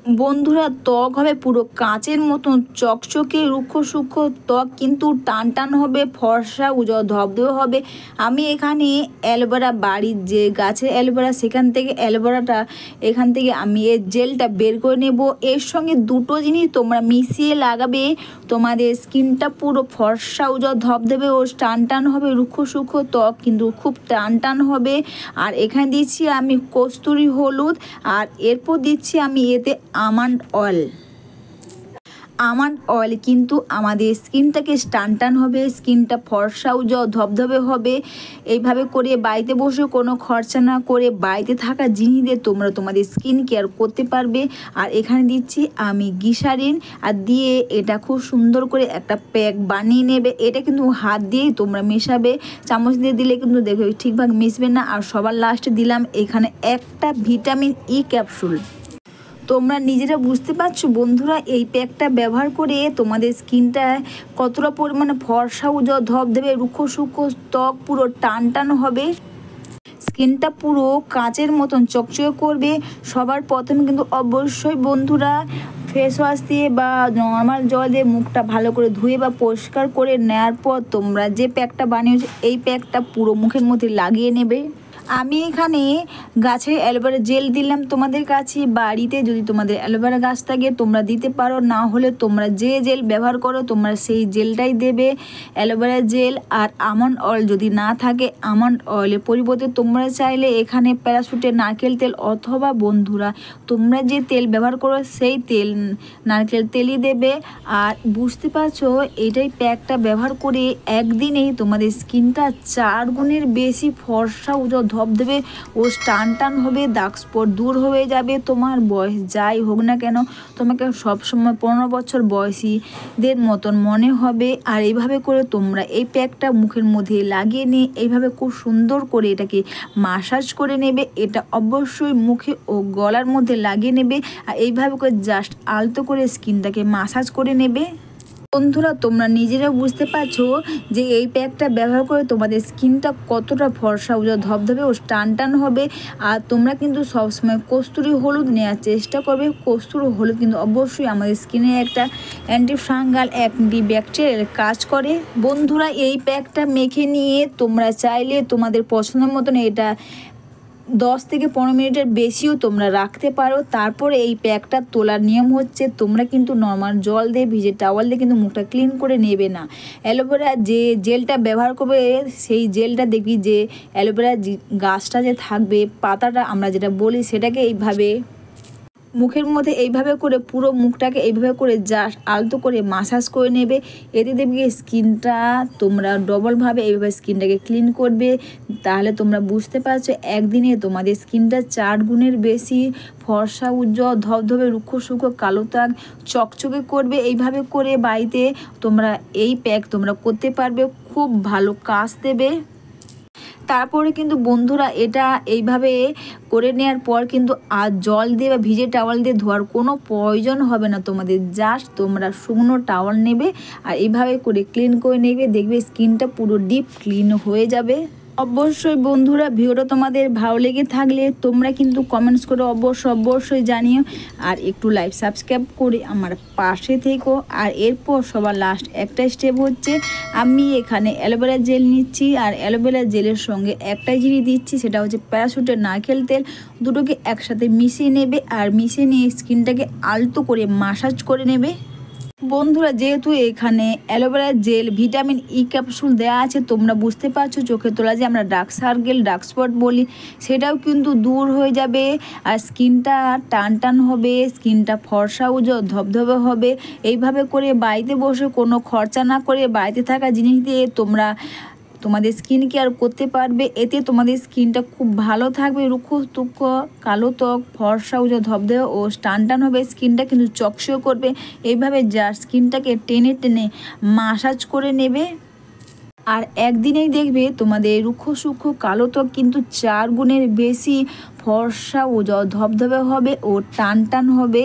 বন্ধুরা, ত্বক হবে পুরো কাচের মতন চকচকে, রুক্ষ সূক্ষ্ম ত্বক কিন্তু টান টান হবে, ফর্সা উজ্জ্বল ধবধবে হবে। আমি এখানে অ্যালোভেরা, বাড়ির যে গাছের অ্যালোভেরা সেখান থেকে অ্যালোভেরাটা এখান থেকে আমি এর জেলটা বের করে নেব। এর সঙ্গে দুটো জিনিস তোমরা মিশিয়ে লাগাবে, তোমাদের স্কিনটা পুরো ফর্সা উজ্জ্বল ধবধবে ও টান টান হবে। রুক্ষ সূক্ষ্ম ত্বক কিন্তু খুব টান টান হবে। আর এখানে দিচ্ছি আমি কস্তুরি হলুদ, আর এরপর দিচ্ছি আমি এতে আমন্ড অয়েল। আমন্ড অয়েল কিন্তু আমাদের স্কিনটাকে টান টান হবে, স্কিনটা ফর্সা উজ্জ্বল ধবধবে হবে। এইভাবে করে বাড়িতে বসে কোনো খরচা না করে বাড়িতে থাকা জিনিস দিয়ে তোমরা তোমাদের স্কিন কেয়ার করতে পারবে। আর এখানে দিচ্ছি আমি গ্লিসারিন, আর দিয়ে এটা খুব সুন্দর করে একটা প্যাক বানিয়ে নেবে। এটা কিন্তু হাত দিয়েই তোমরা মেশাবে, চামচ দিয়ে দিলে কিন্তু দেখবে ঠিকভাবে মিশবে না। আর সবার লাস্টে দিলাম এখানে একটা ভিটামিন ই ক্যাপসুল। তোমরা নিজেরা বুঝতে পারছো বন্ধুরা, এই প্যাকটা ব্যবহার করে তোমাদের স্কিনটা কতটা পরিমাণে ফর্সা উজ্জ্বল ধবধবে, রুক্ষ সূক্ষ্ম ত্বক পুরো টান টান হবে, স্কিনটা পুরো কাচের মতন চকচকে করবে। সবার প্রথমে কিন্তু অবশ্যই বন্ধুরা ফেস ওয়াশ দিয়ে বা নর্মাল জল দিয়ে মুখটা ভালো করে ধুয়ে বা পরিষ্কার করে নেওয়ার পর তোমরা যে প্যাকটা বানিয়েছো এই প্যাকটা পুরো মুখের মধ্যে লাগিয়ে নেবে। আমি এখানে গাছের অ্যালোভেরা জেল দিলাম। তোমাদের কাছে বাড়িতে যদি তোমাদের অ্যালোভেরা গাছ থাকে তোমরা দিতে পারো, না হলে তোমরা যে জেল ব্যবহার করো তোমরা সেই জেলটাই দেবে, অ্যালোভেরা জেল। আর আমন্ড অয়েল যদি না থাকে, আমন্ড অয়েলের পরিবর্তে তোমরা চাইলে এখানে প্যারাশুটের নারকেল তেল অথবা বন্ধুরা তোমরা যে তেল ব্যবহার করো সেই তেল, নারকেল তেলই দেবে। আর বুঝতে পারছো এইটাই প্যাকটা ব্যবহার করে একদিনেই তোমাদের স্কিনটা 4 গুণের বেশি ফর্সা উজ্জ্বল ধবধবে ও টান টান হবে, দাগ স্পট দূর হয়ে যাবে। তোমার বয়স যাই হোক না কেন তোমাকে সবসময় 15 বছর বয়সীদের মতন মনে হবে। আর এইভাবে করে তোমরা এই প্যাকটা মুখের মধ্যে লাগিয়ে নিয়ে এইভাবে খুব সুন্দর করে এটাকে মাসাজ করে নেবে। এটা অবশ্যই মুখে ও গলার মধ্যে লাগিয়ে নেবে, আর এইভাবে করে জাস্ট আলতো করে স্কিনটাকে মাসাজ করে নেবে। বন্ধুরা, তোমরা নিজেরা বুঝতে পারছো যে এই প্যাকটা ব্যবহার করে তোমাদের স্কিনটা কতটা ফর্সা উজ্জ্বল ধবধবে ও টান টান হবে। আর তোমরা কিন্তু সবসময় কস্তুরি হলুদ নেওয়ার চেষ্টা করবে। কস্তুরি হলুদ কিন্তু অবশ্যই আমাদের স্কিনে একটা অ্যান্টিফাঙ্গাল, অ্যান্টিব্যাকটেরিয়াল কাজ করে। বন্ধুরা, এই প্যাকটা মেখে নিয়ে তোমরা চাইলে তোমাদের পছন্দের মতন এটা 10 থেকে 15 মিনিটের বেশিও তোমরা রাখতে পারো। তারপরে এই প্যাকটা তোলার নিয়ম হচ্ছে তোমরা কিন্তু নর্মাল জল দিয়ে ভিজে টাওয়াল দিয়ে কিন্তু মুখটা ক্লিন করে নেবে না। অ্যালোভেরা যে জেলটা ব্যবহার করবে সেই জেলটা দেখবি যে অ্যালোভেরা গাছটা যে থাকবে, পাতাটা আমরা যেটা বলি সেটাকে এইভাবে মুখের মধ্যে এইভাবে করে পুরো মুখটাকে এইভাবে করে জাস্ট আলতো করে মাসাজ করে নেবে। এতে দেখবে স্কিনটা তোমরা ডবলভাবে এইভাবে স্কিনটাকে ক্লিন করবে। তাহলে তোমরা বুঝতে পারছো একদিনে তোমাদের স্কিনটা 4 গুণের বেশি ফর্সা উজ্জ্বল ধবধবে, রুক্ষ সূক্ষ্ম কালো দাগ চকচকে করবে। এইভাবে করে বাড়িতে তোমরা এই প্যাক তোমরা করতে পারবে, খুব ভালো কাজ দেবে। তারপরে কিন্তু বন্ধুরা এটা এইভাবে করে নেওয়ার পর কিন্তু আর জল দিয়ে বা ভিজে টাওয়াল দিয়ে ধোয়ার কোনো প্রয়োজন হবে না তোমাদের। জাস্ট তোমরা শুকনো টাওয়াল নেবে আর এইভাবে করে ক্লিন করে নেবে, দেখবে স্কিনটা পুরো ডিপ ক্লিন হয়ে যাবে। অবশ্যই বন্ধুরা, ভিডিওটা তোমাদের ভালো লেগে থাকলে তোমরা কিন্তু কমেন্টস করে অবশ্যই জানিও, আর একটু লাইক সাবস্ক্রাইব করে আমার পাশে থেকো। আর এরপর সবার লাস্ট একটা স্টেপ হচ্ছে আমি এখানে অ্যালোভেরা জেল নিচ্ছি, আর অ্যালোভেরা জেলের সঙ্গে একটাই জিনিস দিচ্ছি, সেটা হচ্ছে প্যারাশুটের নারকেল তেল। দুটোকে একসাথে মিশিয়ে নেবে, আর মিশিয়ে নিয়ে স্কিনটাকে আলতো করে মাসাজ করে নেবে। বন্ধুরা, যেহেতু এখানে aloe vera gel, vitamin E capsule দেওয়া আছে, তোমরা বুঝতে পারছো চোখে তোলা যে আমরা ডার্ক সার্কেল, ডার্ক স্পট বলি, সেটাও কিন্তু দূর হয়ে যাবে। আর স্কিনটা টান টান হবে, স্কিনটা ফর্সা উজ্জ্বল ধবধবে হবে। এইভাবে করে বাড়িতে বসে কোনো খরচা না করে বাড়িতে থাকা জিনিস দিয়ে তোমরা তোমাদের স্কিন কেয়ার করতে পারবে। এতে তোমাদের স্কিনটা খুব ভালো থাকবে, রুক্ষ সূক্ষ্ম কালো ত্বক ফর্সা উজ্জ্বল ধবধবে ও টান টান হবে, স্কিনটা কিন্তু চকচকে করবে। এইভাবে যা স্কিনটাকে টেনে টেনে মাসাজ করে নেবে, আর একদিনেই দেখবে তোমাদের রুক্ষ সূক্ষ্ম কালো ত্বক কিন্তু 4 গুণের বেশি ফর্সা উজ্জ্বল ধবধবে হবে ও টান টান হবে।